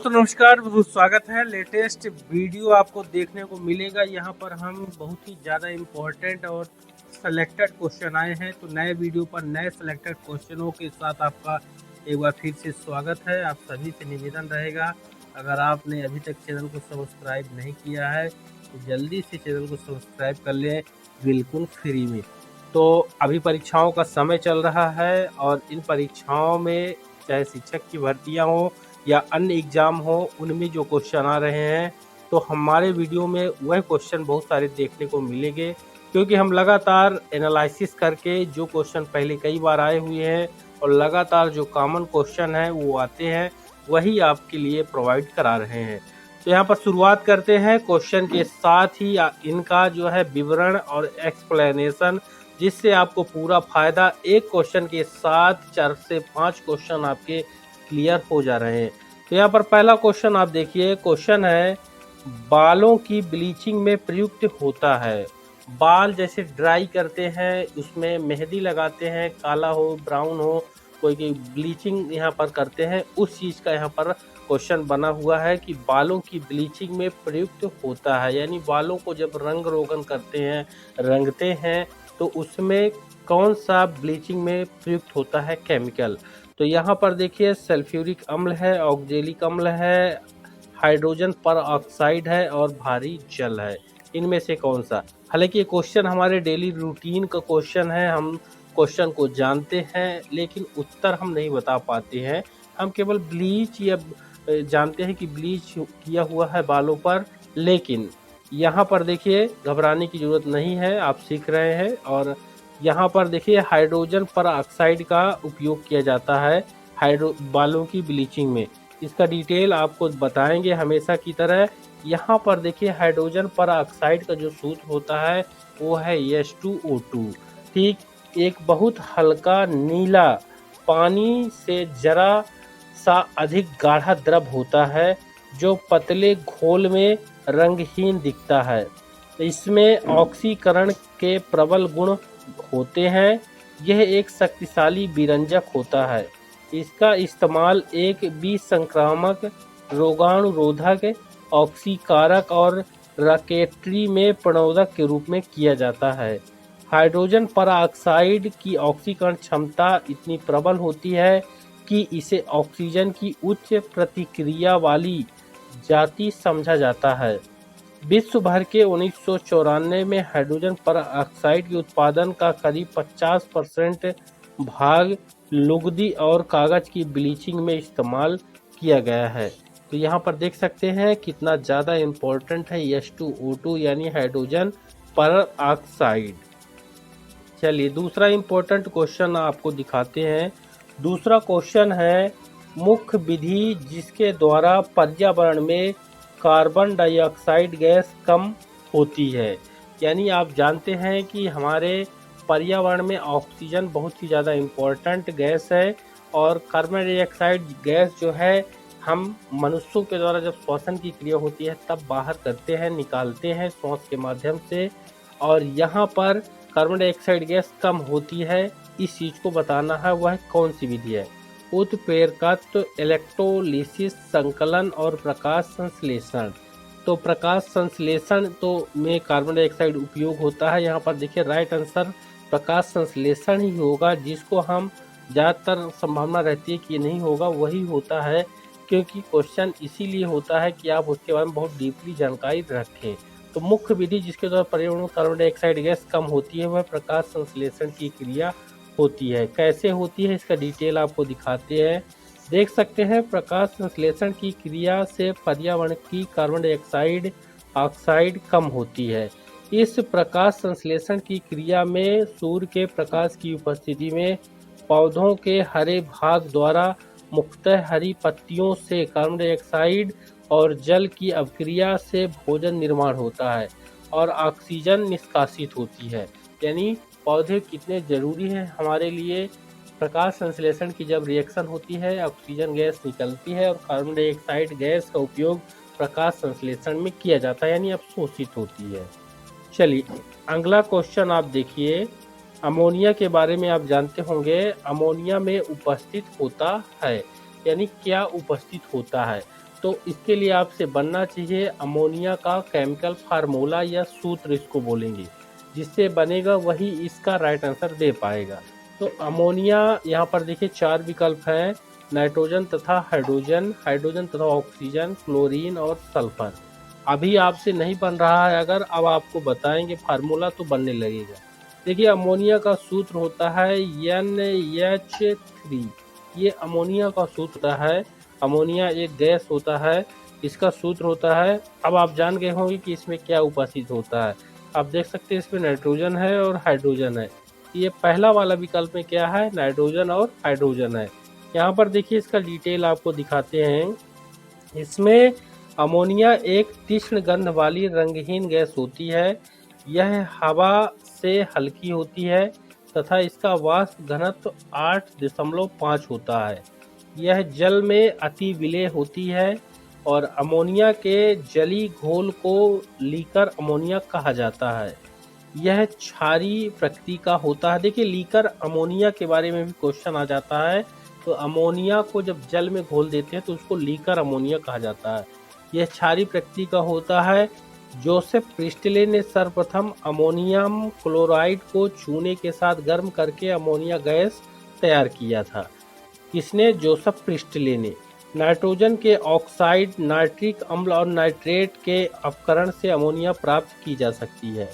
दोस्तों नमस्कार, बहुत स्वागत है। लेटेस्ट वीडियो आपको देखने को मिलेगा। यहाँ पर हम बहुत ही ज़्यादा इम्पोर्टेंट और सेलेक्टेड क्वेश्चन आए हैं, तो नए वीडियो पर नए सेलेक्टेड क्वेश्चनों के साथ आपका एक बार फिर से स्वागत है। आप सभी से निवेदन रहेगा, अगर आपने अभी तक चैनल को सब्सक्राइब नहीं किया है तो जल्दी से चैनल को सब्सक्राइब कर लें, बिल्कुल फ्री में। तो अभी परीक्षाओं का समय चल रहा है और इन परीक्षाओं में चाहे शिक्षक की भर्तियाँ हों या अन्य एग्ज़ाम हो, उनमें जो क्वेश्चन आ रहे हैं तो हमारे वीडियो में वह क्वेश्चन बहुत सारे देखने को मिलेंगे, क्योंकि हम लगातार एनालिसिस करके जो क्वेश्चन पहले कई बार आए हुए हैं और लगातार जो कॉमन क्वेश्चन हैं वो आते हैं, वही आपके लिए प्रोवाइड करा रहे हैं। तो यहाँ पर शुरुआत करते हैं क्वेश्चन के साथ ही इनका जो है विवरण और एक्सप्लेनेशन, जिससे आपको पूरा फायदा एक क्वेश्चन के साथ 4 से 5 क्वेश्चन आपके क्लियर हो जा रहे हैं। तो यहाँ पर पहला क्वेश्चन आप देखिए, क्वेश्चन है बालों की ब्लीचिंग में प्रयुक्त होता है। बाल जैसे ड्राई करते हैं, उसमें मेहंदी लगाते हैं, काला हो ब्राउन हो, कोई ब्लीचिंग यहाँ पर करते हैं, उस चीज़ का यहाँ पर क्वेश्चन बना हुआ है कि बालों की ब्लीचिंग में प्रयुक्त होता है। यानी बालों को जब रंग रोगन करते हैं, रंगते हैं, तो उसमें कौन सा ब्लीचिंग में प्रयुक्त होता है केमिकल। तो यहाँ पर देखिए सल्फ्यूरिक अम्ल है, ऑक्जेलिक अम्ल है, हाइड्रोजन पर ऑक्साइड है और भारी जल है। इनमें से कौन सा। हालांकि ये क्वेश्चन हमारे डेली रूटीन का क्वेश्चन है, हम क्वेश्चन को जानते हैं लेकिन उत्तर हम नहीं बता पाते हैं। हम केवल ब्लीच या जानते हैं कि ब्लीच किया हुआ है बालों पर, लेकिन यहाँ पर देखिए घबराने की ज़रूरत नहीं है, आप सीख रहे हैं। और यहाँ पर देखिए हाइड्रोजन पर ऑक्साइड का उपयोग किया जाता है बालों की ब्लीचिंग में। इसका डिटेल आपको बताएंगे हमेशा की तरह। यहाँ पर देखिए हाइड्रोजन पर ऑक्साइड का जो सूत्र होता है वो है H2O2। ठीक, एक बहुत हल्का नीला पानी से जरा सा अधिक गाढ़ा द्रव होता है, जो पतले घोल में रंगहीन दिखता है। इसमें ऑक्सीकरण के प्रबल गुण होते हैं। यह एक शक्तिशाली विरंजक होता है। इसका इस्तेमाल एक विसंक्रामक, रोगाणुरोधक, ऑक्सीकारक और रॉकेटरी में प्रणोदक के रूप में किया जाता है। हाइड्रोजन परऑक्साइड की ऑक्सीकरण क्षमता इतनी प्रबल होती है कि इसे ऑक्सीजन की उच्च प्रतिक्रिया वाली जाति समझा जाता है। विश्व भर के 1994 में हाइड्रोजन परऑक्साइड के उत्पादन का करीब 50% भाग लुगदी और कागज की ब्लीचिंग में इस्तेमाल किया गया है। तो यहाँ पर देख सकते हैं कितना ज़्यादा इम्पोर्टेंट है H2O2 यानी हाइड्रोजन परऑक्साइड। चलिए दूसरा इम्पोर्टेंट क्वेश्चन आपको दिखाते हैं। दूसरा क्वेश्चन है मुख्य विधि जिसके द्वारा पर्यावरण में कार्बन डाइऑक्साइड गैस कम होती है। यानी आप जानते हैं कि हमारे पर्यावरण में ऑक्सीजन बहुत ही ज़्यादा इम्पोर्टेंट गैस है, और कार्बन डाइऑक्साइड गैस जो है हम मनुष्यों के द्वारा जब श्वसन की क्रिया होती है तब बाहर करते हैं, निकालते हैं श्वास के माध्यम से। और यहाँ पर कार्बन डाइऑक्साइड गैस कम होती है, इस चीज़ को बताना है वह कौन सी विधि है। उत्प्रेरकत्व, इलेक्ट्रोलिसिस, संकलन और प्रकाश संश्लेषण। तो प्रकाश संश्लेषण तो में कार्बन डाइऑक्साइड उपयोग होता है। यहाँ पर देखिए राइट आंसर प्रकाश संश्लेषण ही होगा, जिसको हम ज़्यादातर संभावना रहती है कि नहीं होगा, वही होता है, क्योंकि क्वेश्चन इसीलिए होता है कि आप उसके बारे में बहुत डीपली जानकारी रखें। तो मुख्य विधि जिसके द्वारा पर्यावरण में कार्बन डाइऑक्साइड गैस कम होती है वह प्रकाश संश्लेषण की क्रिया होती है। कैसे होती है इसका डिटेल आपको दिखाते हैं। देख सकते हैं प्रकाश संश्लेषण की क्रिया से पर्यावरण की कार्बन डाइऑक्साइड ऑक्साइड कम होती है। इस प्रकाश संश्लेषण की क्रिया में सूर्य के प्रकाश की उपस्थिति में पौधों के हरे भाग द्वारा मुख्यतः हरी पत्तियों से कार्बन डाइऑक्साइड और जल की अभिक्रिया से भोजन निर्माण होता है और ऑक्सीजन निष्कासित होती है। यानी पौधे कितने ज़रूरी हैं हमारे लिए। प्रकाश संश्लेषण की जब रिएक्शन होती है ऑक्सीजन गैस निकलती है और कार्बन डाइऑक्साइड गैस का उपयोग प्रकाश संश्लेषण में किया जाता है, यानी अवशोषित होती है। चलिए अगला क्वेश्चन आप देखिए। अमोनिया के बारे में आप जानते होंगे, अमोनिया में उपस्थित होता है, यानी क्या उपस्थित होता है। तो इसके लिए आपसे बनना चाहिए अमोनिया का केमिकल फार्मूला या सूत्र इसको बोलेंगे, जिससे बनेगा वही इसका राइट आंसर दे पाएगा। तो अमोनिया यहाँ पर देखिए 4 विकल्प हैं, नाइट्रोजन तथा हाइड्रोजन, हाइड्रोजन तथा ऑक्सीजन, क्लोरीन और सल्फर। अभी आपसे नहीं बन रहा है, अगर अब आपको बताएंगे फार्मूला तो बनने लगेगा। देखिए अमोनिया का सूत्र होता है NH3, ये अमोनिया का सूत्र है। अमोनिया एक गैस होता है, इसका सूत्र होता है। अब आप जान गए होंगे कि इसमें क्या उपस्थित होता है। आप देख सकते हैं इसमें नाइट्रोजन है और हाइड्रोजन है। ये पहला वाला विकल्प में क्या है, नाइट्रोजन और हाइड्रोजन है। यहाँ पर देखिए इसका डिटेल आपको दिखाते हैं। इसमें अमोनिया एक तीक्ष्ण गंध वाली रंगहीन गैस होती है। यह हवा से हल्की होती है तथा इसका वाष्प घनत्व 8.5 होता है। यह जल में अति विलेय होती है और अमोनिया के जली घोल को लीकर अमोनिया कहा जाता है। यह क्षारीय प्रकृति का होता है। देखिए लीकर अमोनिया के बारे में भी क्वेश्चन आ जाता है। तो अमोनिया को जब जल में घोल देते हैं तो उसको लीकर अमोनिया कहा जाता है। यह क्षारीय प्रकृति का होता है। जोसेफ प्रिस्टले ने सर्वप्रथम अमोनियम क्लोराइड को चूने के साथ गर्म करके अमोनिया गैस तैयार किया था। किसने, जोसेफ प्रिस्टले ने। नाइट्रोजन के ऑक्साइड, नाइट्रिक अम्ल और नाइट्रेट के अपकरण से अमोनिया प्राप्त की जा सकती है।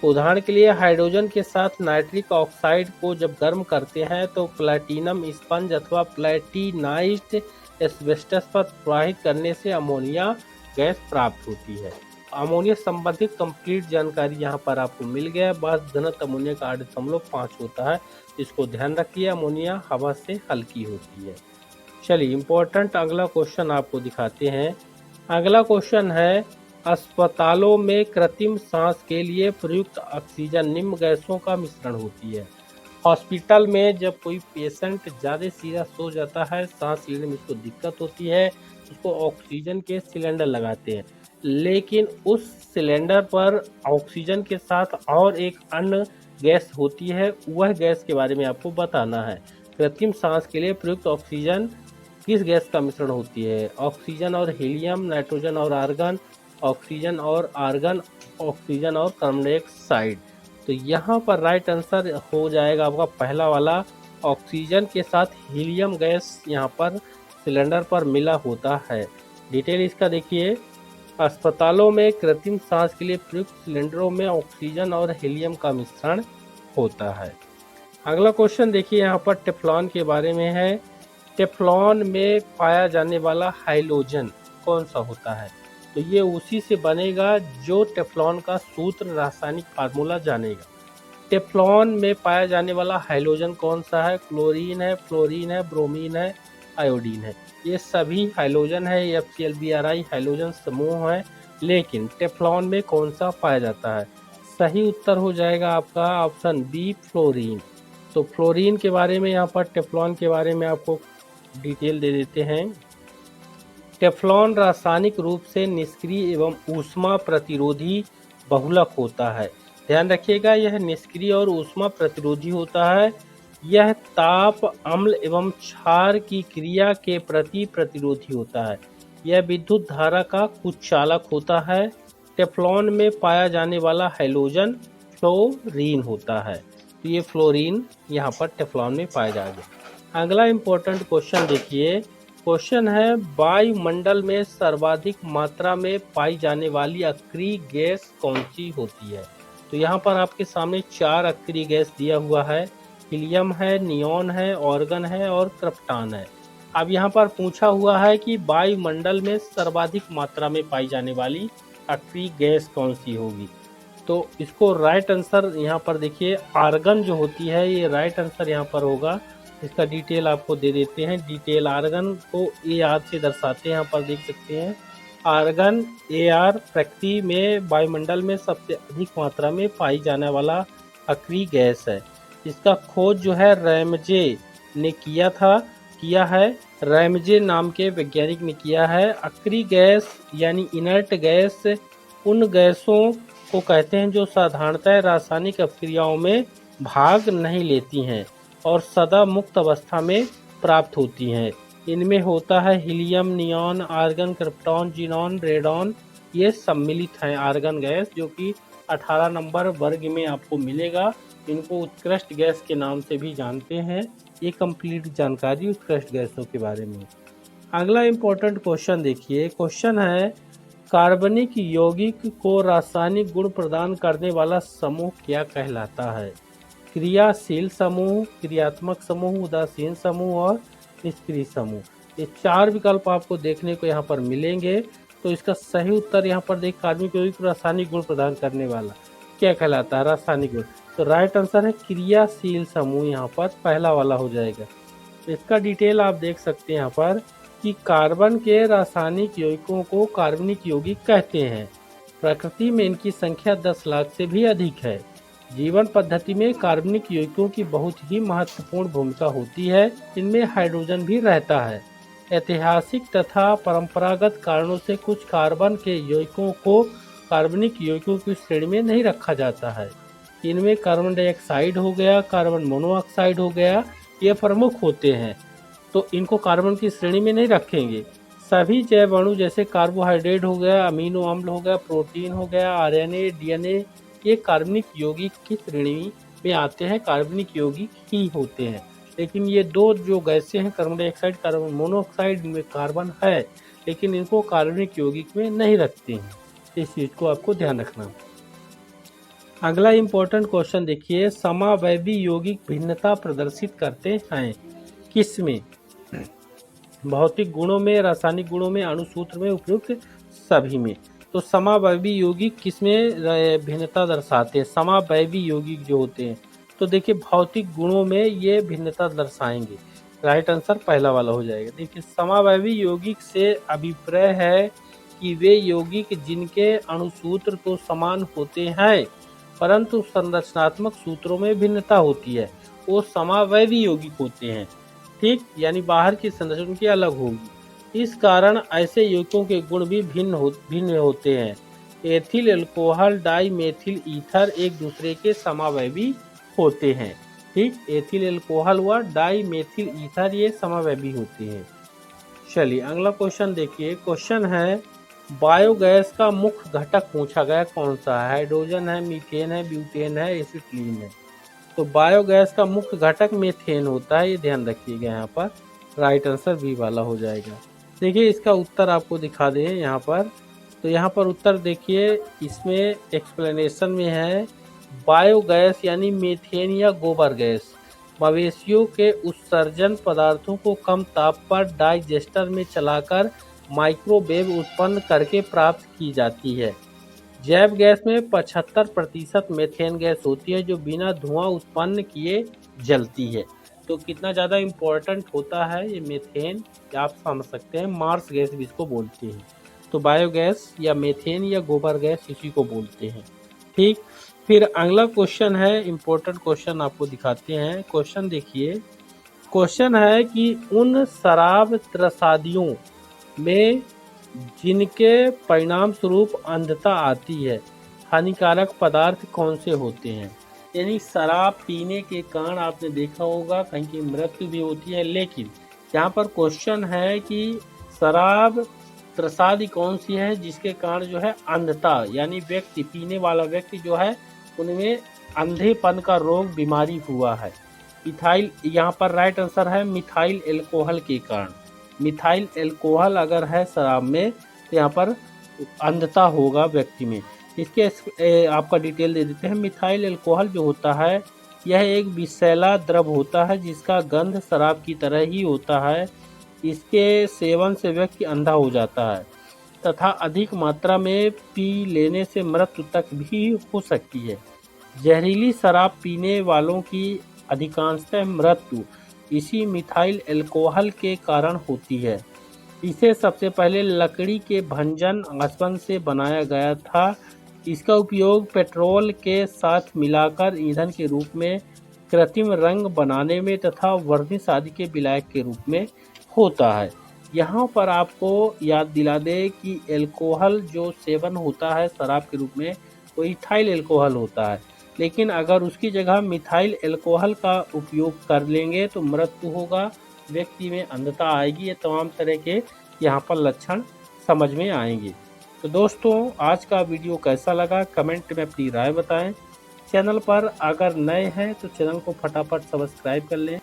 उदाहरण के लिए हाइड्रोजन के साथ नाइट्रिक ऑक्साइड को जब गर्म करते हैं तो प्लैटिनम स्पंज अथवा प्लैटिनाइज्ड एस्बेस्टस पर प्रवाहित करने से अमोनिया गैस प्राप्त होती है। अमोनिया संबंधित कंप्लीट जानकारी यहाँ पर आपको मिल गया। वाष्प घनत्व अमोनिया का 8.5 होता है, इसको ध्यान रखिए। अमोनिया हवा से हल्की होती है। चलिए इम्पोर्टेंट अगला क्वेश्चन आपको दिखाते हैं। अगला क्वेश्चन है, अस्पतालों में कृत्रिम सांस के लिए प्रयुक्त ऑक्सीजन निम्न गैसों का मिश्रण होती है। हॉस्पिटल में जब कोई पेशेंट ज़्यादा सीरियस हो जाता है, सांस लेने में उसको दिक्कत होती है, उसको ऑक्सीजन के सिलेंडर लगाते हैं, लेकिन उस सिलेंडर पर ऑक्सीजन के साथ और एक अन्य गैस होती है। वह गैस के बारे में आपको बताना है। कृत्रिम सांस के लिए प्रयुक्त ऑक्सीजन किस गैस का मिश्रण होती है? ऑक्सीजन और हीलियम, नाइट्रोजन और आर्गन, ऑक्सीजन और आर्गन, ऑक्सीजन और कार्बन डाइऑक्साइड। तो यहाँ पर राइट आंसर हो जाएगा आपका पहला वाला, ऑक्सीजन के साथ हीलियम गैस यहाँ पर सिलेंडर पर मिला होता है। डिटेल इसका देखिए, अस्पतालों में कृत्रिम सांस के लिए प्रयुक्त सिलेंडरों में ऑक्सीजन और हीलियम का मिश्रण होता है। अगला क्वेश्चन देखिए, यहाँ पर टेफ्लॉन के बारे में है। टेफ्लॉन में पाया जाने वाला हाइड्रोजन कौन सा होता है? तो ये उसी से बनेगा जो टेफ्लॉन का सूत्र रासायनिक फार्मूला जानेगा। टेफ्लॉन में पाया जाने वाला हाइड्रोजन कौन सा है? क्लोरीन है, फ्लोरीन है, ब्रोमीन है, आयोडीन है। ये सभी हाइड्रोजन है, FCl-Bri हाइड्रोजन समूह है। लेकिन टेफ्लॉन में कौन सा पाया जाता है? सही उत्तर हो जाएगा आपका ऑप्शन बी, फ्लोरीन। तो फ्लोरीन के बारे में यहाँ पर टेफ्लॉन के बारे में आपको डिटेल दे देते हैं। टेफ्लॉन रासायनिक रूप से निष्क्रिय एवं ऊष्मा प्रतिरोधी बहुलक होता है। ध्यान रखिएगा, यह निष्क्रिय और ऊष्मा प्रतिरोधी होता है। यह ताप, अम्ल एवं क्षार की क्रिया के प्रति प्रतिरोधी होता है। यह विद्युत धारा का कुचालक होता है। टेफ्लॉन में पाया जाने वाला हाइड्रोजन फ्लोरीन होता है। तो ये फ्लोरीन यहाँ पर टेफ्लॉन में पाया जाएगा। अगला इम्पोर्टेंट क्वेश्चन देखिए। क्वेश्चन है, वायुमंडल में सर्वाधिक मात्रा में पाई जाने वाली अक्रिय गैस कौन सी होती है? तो यहाँ पर आपके सामने 4 अक्रिय गैस दिया हुआ है। हीलियम है, नियॉन है, ऑर्गन है और क्रिप्टॉन है। अब यहाँ पर पूछा हुआ है कि वायुमंडल में सर्वाधिक मात्रा में पाई जाने वाली अक्रिय गैस कौन सी होगी? तो इसको राइट आंसर यहाँ पर देखिए, आर्गन जो होती है ये राइट आंसर यहाँ पर होगा। इसका डिटेल आपको दे देते हैं। डिटेल आर्गन को AR से दर्शाते हैं, यहाँ पर देख सकते हैं। आर्गन AR प्रकृति में वायुमंडल में सबसे अधिक मात्रा में पाई जाने वाला अक्रिय गैस है। इसका खोज जो है रैमजे ने किया है। रैमजे नाम के वैज्ञानिक ने किया है। अक्रिय गैस यानी इनर्ट गैस उन गैसों को कहते हैं जो साधारणतः रासायनिक अभिक्रियाओं में भाग नहीं लेती हैं और सदा मुक्त अवस्था में प्राप्त होती हैं। इनमें होता है helium, neon, argon, krypton, xenon, radon, ये सम्मिलित हैं आर्गन गैस, जो कि 18 नंबर वर्ग में आपको मिलेगा। इनको उत्कृष्ट गैस के नाम से भी जानते हैं। ये कंप्लीट जानकारी उत्कृष्ट गैसों के बारे में। अगला इम्पोर्टेंट क्वेश्चन देखिए, क्वेश्चन है कार्बनिक यौगिक को रासायनिक गुण प्रदान करने वाला समूह क्या कहलाता है? क्रियाशील समूह, क्रियात्मक समूह, उदासीन समूह और निष्क्रिय समूह। ये 4 विकल्प आपको देखने को यहाँ पर मिलेंगे। तो इसका सही उत्तर यहाँ पर देख, कार्बनिक यौगिक रासायनिक गुण प्रदान करने वाला क्या कहलाता है? रासायनिक गुण। तो राइट आंसर है क्रियाशील समूह, यहाँ पर पहला वाला हो जाएगा। इसका डिटेल आप देख सकते हैं यहाँ पर कि कार्बन के रासायनिक यौगिकों को कार्बनिक यौगिक कहते हैं। प्रकृति में इनकी संख्या 10 लाख से भी अधिक है। जीवन पद्धति में कार्बनिक यौगिकों की बहुत ही महत्वपूर्ण भूमिका होती है। इनमें हाइड्रोजन भी रहता है। ऐतिहासिक तथा परंपरागत कारणों से कुछ कार्बन के यौगिकों को कार्बनिक यौगिकों की श्रेणी में नहीं रखा जाता है। इनमें कार्बन डाइऑक्साइड हो गया, कार्बन मोनोऑक्साइड हो गया, ये प्रमुख होते हैं। तो इनको कार्बन की श्रेणी में नहीं रखेंगे। सभी जैव अणु जैसे कार्बोहाइड्रेट हो गया, अमीनो अम्ल हो गया, प्रोटीन हो गया, आरएनए, डीएनए, ये कार्बनिक यौगिक की श्रेणी में आते हैं, कार्बनिक यौगिक ही होते हैं। लेकिन ये दो जो गैसें हैं, कार्बन डाइऑक्साइड, कार्बन मोनोऑक्साइड, इनमें कार्बन है लेकिन इनको कार्बनिक यौगिक में नहीं रखते हैं। इस चीज़ को आपको ध्यान रखना। अगला इम्पोर्टेंट क्वेश्चन देखिए, समावैवी यौगिक भिन्नता प्रदर्शित करते हैं किसमें? भौतिक गुणों में, रासायनिक गुणों में, अणुसूत्र में, उपयुक्त सभी में। तो समावैवी यौगिक किसमें भिन्नता दर्शाते हैं? समावैवी यौगिक जो होते हैं, तो देखिए भौतिक गुणों में ये भिन्नता दर्शाएंगे। राइट आंसर पहला वाला हो जाएगा। देखिए समावैवी यौगिक से अभिप्राय है कि वे यौगिक जिनके अणुसूत्र तो समान होते हैं परंतु संरचनात्मक सूत्रों में भिन्नता होती है, वो समावैवी यौगिक होते हैं। ठीक, यानी बाहर की संरचना उनकी अलग होगी। इस कारण ऐसे यौगिकों के गुण भी भिन्न होते हैं। Ethyl alcohol, dimethyl ether एक दूसरे के समावैवी होते हैं। ठीक, एथिल अल्कोहल व डाई मेथिल ईथर ये समावैवी होते हैं। चलिए अगला क्वेश्चन देखिए, क्वेश्चन है बायोगैस का मुख्य घटक पूछा गया कौन सा है? हाइड्रोजन है, मीथेन है, ब्यूटेन है, एसिटिलीन है। तो बायोगैस का मुख्य घटक मीथेन होता है, ये ध्यान रखिएगा यहाँ पर। राइट आंसर बी वाला हो जाएगा। देखिए इसका उत्तर आपको दिखा दें यहाँ पर। तो यहाँ पर उत्तर देखिए, इसमें एक्सप्लेनेशन में है बायोगैस यानी मीथेन या गोबर गैस मवेशियों के उत्सर्जन पदार्थों को कम ताप पर डाइजेस्टर में चलाकर माइक्रोवेव उत्पन्न करके प्राप्त की जाती है। जैव गैस में 75% मीथेन गैस होती है जो बिना धुआं उत्पन्न किए जलती है। तो कितना ज़्यादा इम्पोर्टेंट होता है ये मीथेन, आप समझ सकते हैं। मार्स गैस भी इसको बोलते हैं। तो बायोगैस या मीथेन या गोबर गैस इसी को बोलते हैं। ठीक, फिर अगला क्वेश्चन है, इम्पोर्टेंट क्वेश्चन आपको दिखाते हैं। क्वेश्चन देखिए, क्वेश्चन है कि उन शराब त्रसादियों में जिनके परिणाम स्वरूप अंधता आती है, हानिकारक पदार्थ कौन से होते हैं? यानी शराब पीने के कारण आपने देखा होगा कहीं की मृत्यु भी होती है, लेकिन यहाँ पर क्वेश्चन है कि शराब त्रसादी कौन सी है जिसके कारण जो है अंधता, यानी व्यक्ति, पीने वाला व्यक्ति जो है उनमें अंधेपन का रोग, बीमारी हुआ है। मिथाइल, यहाँ पर राइट आंसर है मिथाइल एल्कोहल के कारण। मिथाइल एल्कोहल अगर है शराब में तो यहाँ पर अंधता होगा व्यक्ति में। इसके आपका डिटेल दे देते हैं। मिथाइल एल्कोहल जो होता है यह एक विषैला द्रव होता है जिसका गंध शराब की तरह ही होता है। इसके सेवन से व्यक्ति अंधा हो जाता है तथा अधिक मात्रा में पी लेने से मृत्यु तक भी हो सकती है। जहरीली शराब पीने वालों की अधिकांशतः मृत्यु इसी मिथाइल एल्कोहल के कारण होती है। इसे सबसे पहले लकड़ी के भंजन आसवन से बनाया गया था। इसका उपयोग पेट्रोल के साथ मिलाकर ईंधन के रूप में, कृत्रिम रंग बनाने में तथा वर्निश आदि के विलायक के रूप में होता है। यहाँ पर आपको याद दिला दे कि एल्कोहल जो सेवन होता है शराब के रूप में वो इथाइल एल्कोहल होता है, लेकिन अगर उसकी जगह मिथाइल एल्कोहल का उपयोग कर लेंगे तो मृत्यु होगा, व्यक्ति में अंधता आएगी, ये तमाम तरह के यहाँ पर लक्षण समझ में आएंगे। तो दोस्तों, आज का वीडियो कैसा लगा कमेंट में अपनी राय बताएं। चैनल पर अगर नए हैं तो चैनल को फटाफट सब्सक्राइब कर लें